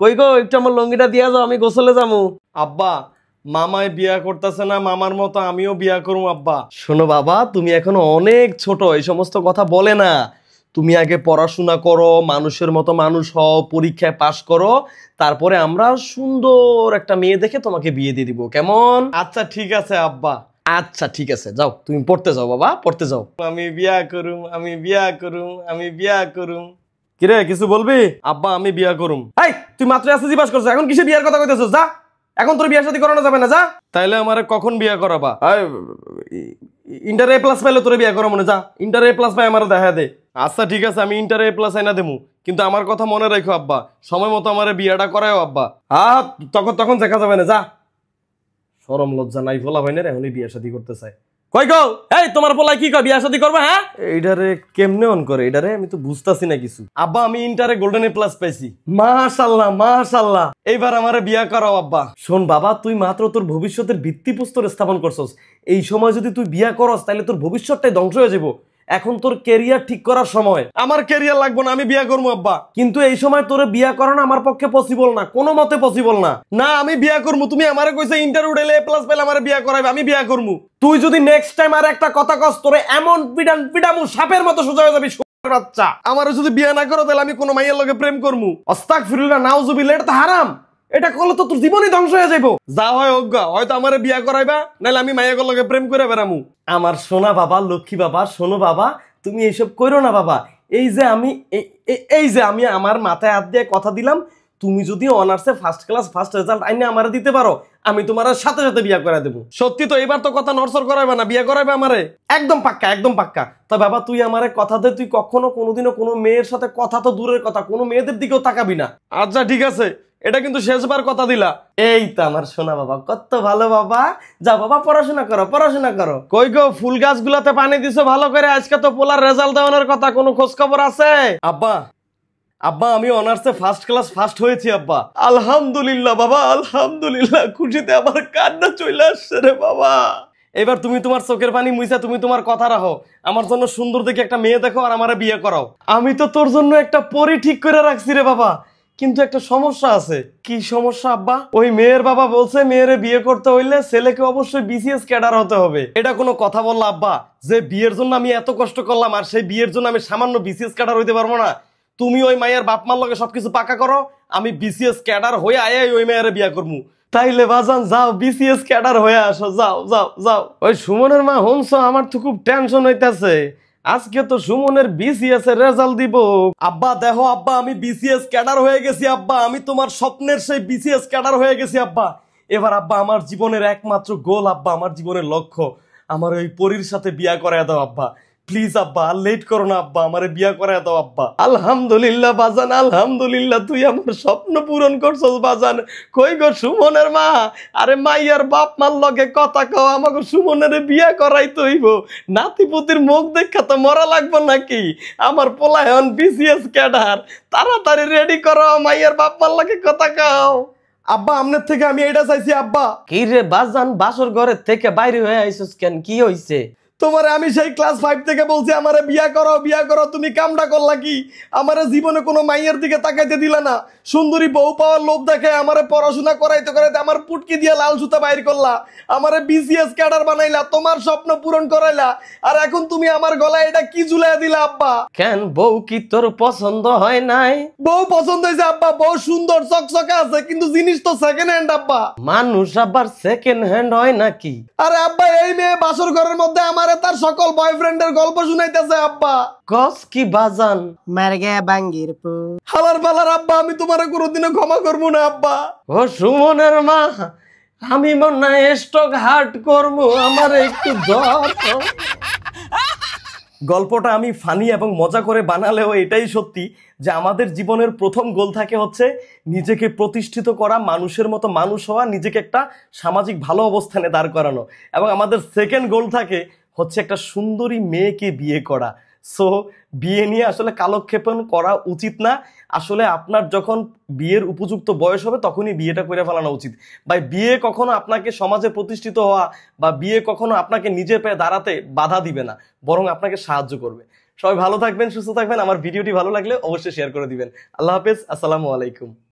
কই গো একটু আমার লঙ্গিটা দিয়া যাও, আমি গোসলে যাবো। আব্বা মামায় বিয়া করতেছে না, মামার মতো আমিও বিয়া করবো। আব্বা শোনো বাবা, তুমি এখনো অনেক ছোট, এই সমস্ত কথা বলে না। তুমি আগে পড়াশোনা করো, মানুষের মতো মানুষ হও, পরীক্ষায় পাশ করো, তারপরে আমরা সুন্দর একটা মেয়ে দেখে তোমাকে বিয়ে দিয়ে দিব, কেমন? আচ্ছা ঠিক আছে আব্বা। আচ্ছা ঠিক আছে, যাও তুমি পড়তে যাও বাবা, পড়তে যাও। আমি বিয়া করুম, আমি বিয়া করুম, আমি বিয়া করুম। কিরে কিছু বলবি? আব্বা আমি বিয়া করুম। এই তুই মাত্র এসএসসি পাস করছিস, এখন কিসে বিয়ার কথা কইতেছিস? যা, এখন তোর বিয়া শাদী করানো যাবে না, যা। তাইলে আমারে কখন বিয়া করাবা? ইন্টার এ প্লাস পাইলে তোরে বিয়া করা মনে, যা ইন্টার এ প্লাস পাই আমার দেখা দে। আচ্ছা ঠিক আছে, আমি ইন্টার এ প্লাস আইনা দেবো, কিন্তু আমার কথা মনে রাখো আব্বা, সময় মতো আমার বিয়াটা করাও আব্বা। হ্যাঁ তখন তখন দেখা যাবে না, যা। শরম লজ্জা নাই ফোলা ভাই না, এখনই বিয়া শাদী করতে চাই। কই গো, এই তোমার পোলাই কি কয় বিয়া শাদী করবে? হ্যাঁ এইটারে কেমনে অন করে এটারে, আমি তো বুঝতাছি না কিছু। আব্বা আমি ইন্টারে গোল্ডেন এ প্লাস পাইছি। মাশাআল্লাহ মাশাআল্লাহ, এইবার আমারে বিয়া করাও আব্বা। শোন বাবা, তুই মাত্র তোর ভবিষ্যতের ভিত্তিপ্রস্তর স্থাপন করছস, এই সময় যদি তুই বিয়া করস তাহলে তোর ভবিষ্যৎটাই ধ্বংস হয়ে যাবো। এখন তোর ক্যারিয়ার ঠিক করার সময়। আমার ক্যারিয়ার লাগবে না, আমি বিয়া করবো আব্বা। কিন্তু এই সময় তোর বিয়া করানো আমার পক্ষে পসিবল না, কোনো মতে পসিবল না। না আমি বিয়া করবো, তুমি আমারে কইছে ইন্টার উঠেলে এ প্লাস পেলে আমারে বিয়া করাইবে, আমি বিয়া করবো। তুই যদি নেক্সট টাইম আর একটা কথা কস, তোরে এমন পিডামু সাপের মতো সোজা হয়ে যাবি বাচ্চা। আমারে যদি বিয়া না করো তাহলে আমি কোনো মাইয়ের লগে প্রেম করবো। আস্তাগফিরুল্লাহ, নাউজুবিল্লাহ, এটা তো হারাম। এটা করলে তো তোর জীবনই ধ্বংস হয়ে যাইবো। যা হয় অজ্ঞা, হয়তো আমারে বিয়া করাইবা, নাহলে আমি মাইয়ার লগে প্রেম করে বেড়ামু। আমার সোনা বাবা, লক্ষ্মী বাবা, শোনো বাবা, তুমি এইসব করো না বাবা। এই যে আমি আমার মাথায় হাত দিয়ে কথা দিলাম, তুমি যদি অনার্সে ফার্স্ট ক্লাস ফার্স্ট রেজাল্ট আইনে আমারে দিতে পারো, আমি তোমার সাথে সাথে বিয়া করে দেবো। সত্যি তো, এবার তো কথা নড়সর করাইবা না, বিয়া করাইবে আমারে, একদম পাক্কা, একদম পাক্কা। তা বাবা তুই আমারে কথা দে, তুই কখনো কোনোদিনও কোনো মেয়ের সাথে, কথা তো দূরের কথা, কোনো মেয়েদের দিকেও তাকাবি না। আচ্ছা ঠিক আছে, এটা কিন্তু শেষবার কথা দিলা। এই তো আমার সোনা বাবা, কত ভালো বাবা। যা বাবা পড়াশোনা করো, পড়াশোনা করো। কই গো ফুল গাছগুলাতে পানি দিছো ভালো করে, আজকে তো পোলার রেজাল্ট দেওয়ানোর কথা, কোনো খোঁজ খবর আছে? আব্বা আব্বা আমি অনার্সে ফার্স্ট ক্লাস ফার্স্ট হয়েছি আব্বা। আলহামদুলিল্লাহ বাবা, আলহামদুলিল্লাহ, খুশিতে আমার কান্না চলে আসছে রে বাবা। এবার তুমি তোমার চোখের পানি মুইছা তুমি তোমার কথা রাখো, আমার জন্য সুন্দর দেখে একটা মেয়ে দেখো আর আমারে বিয়ে করাও। আমি তো তোর জন্য একটা পরি ঠিক করে রাখছি রে বাবা, কিন্তু একটা সমস্যা আছে। কি সমস্যা আব্বা? ওই মেয়ের বাবা বলছে মেয়েরে বিয়ে করতে হইলে ছেলেকে অবশ্যই বিসিএস ক্যাডার হতে হবে। এটা কোনো কথা বললা আব্বা, যে বিয়ের জন্য আমি এত কষ্ট করলাম আর সেই বিয়ের জন্য আমি সামান্য বিসিএস ক্যাডার হইতে পারবো না? তুমি ওই মায়ের বাপ মার লগে সবকিছু পাকা করো, আমি বিসিএস ক্যাডার হয়ে আয় ওই মেয়েরে বিয়ে করবো। তাইলে বাজান যাও, বিসিএস ক্যাডার হয়ে আসো, যাও যাও যাও। ওই সুমনের মা শুনছো, আমার তো খুব টেনশন হইতাছে, আজকে তো সুমনের বিসিএস এর রেজাল্ট দিব। আব্বা দেখো আব্বা, আমি বিসিএস ক্যাডার হয়ে গেছি আব্বা, আমি তোমার স্বপ্নের সেই বিসিএস ক্যাডার হয়ে গেছি আব্বা। এবার আব্বা আমার জীবনের একমাত্র গোল আব্বা, আমার জীবনের লক্ষ্য, আমার ওই পরীর সাথে বিয়া করায় দাও আব্বা। প্লিজ আব্বা, আর লেট করো না আব্বা, আমারে বিয়া করায় দাও আব্বা। আলহামদুলিল্লাহ বাজান, আলহামদুলিল্লাহ, তুই আমার স্বপ্ন পূরণ করছস বাজান। কই গো সুমনের মা, আরে মাইয়ার বাপ মার লগে কথা কও, আমাকে সুমনের বিয়া করাই তৈব। নাতিপুতির মুখ দেখা তো মরা লাগবো নাকি? আমার পোলায়ন বিসিএস ক্যাডার, তাড়াতাড়ি রেডি করো, মাইয়ার বাপ মার লগে কথা কও। আব্বা আমনের থেকে আমি এটা চাইছি আব্বা। কি রে বাজান, বাসর ঘরের থেকে বাইরে হয়ে আইছস কেন, কি হইছে? তোমারে আমি সেই ক্লাস 5 থেকে বলছি আমারে বিয়া করো বিয়া করো, তুমি কামটা করলা কি? আমারে জীবনে কোনো মাইয়ের দিকে তাকাইতে দিলা না, সুন্দরী বউ পাওয়ার লোভ দেখে আমারে পড়াশোনা করাইতে করাইতে আমার পুটকি দিয়ে লাল জুতা বাইর করলা, আমারে বিসিএস ক্যাডার বানাইলা, তোমার স্বপ্ন পূরণ করাইলা, আর এখন তুমি আমার গলায় এটা কি ঝুলাই দিলা আব্বা? কেন বউ কি তোর পছন্দ হয় নাই? বউ পছন্দ হয়েছে আব্বা, বউ সুন্দর চকচকে আছে, কিন্তু জিনিস তো সেকেন্ড হ্যান্ড আব্বা। মানুষ আবার সেকেন্ড হ্যান্ড হয় নাকি? আরে আব্বা এই মেয়ে বাসর ঘরের মধ্যে আমারে তার সকল বয়ফ্রেন্ডের গল্প শুনাইতেছে আব্বা। কস কি বাজান? মার গে বাঙ্গির পু হালার বালার আব্বা, আমি তোমারে কোনোদিনও ক্ষমা করবো না আব্বা। ও সুমনের মা, আমি মনে হয় স্টক হার্ট করবো, আমার একটু ধর। গল্পটা আমি ফানি এবং মজা করে বানালেও এটাই সত্যি যে আমাদের জীবনের প্রথম গোল থাকে হচ্ছে নিজেকে প্রতিষ্ঠিত করা, মানুষের মতো মানুষ হওয়া, নিজেকে একটা সামাজিক ভালো অবস্থানে দাঁড় করানো, এবং আমাদের সেকেন্ড গোল থাকে হচ্ছে একটা সুন্দরী মেয়েকে বিয়ে করা। সো বিয়ে নিয়ে আসলে কালক্ষেপণ করা উচিত না। আসলে আপনার যখন বিয়ের উপযুক্ত বয়স হবে তখনই বিয়েটা করে ফেলানো উচিত। ভাই বিয়ে কখনো আপনাকে সমাজে প্রতিষ্ঠিত হওয়া বা বিয়ে কখনো আপনাকে নিজের পায়ে দাঁড়াতে বাধা দিবে না, বরং আপনাকে সাহায্য করবে। সবাই ভালো থাকবেন, সুস্থ থাকবেন। আমার ভিডিওটি ভালো লাগলে অবশ্যই শেয়ার করে দিবেন। আল্লাহ হাফেজ, আসসালামু আলাইকুম।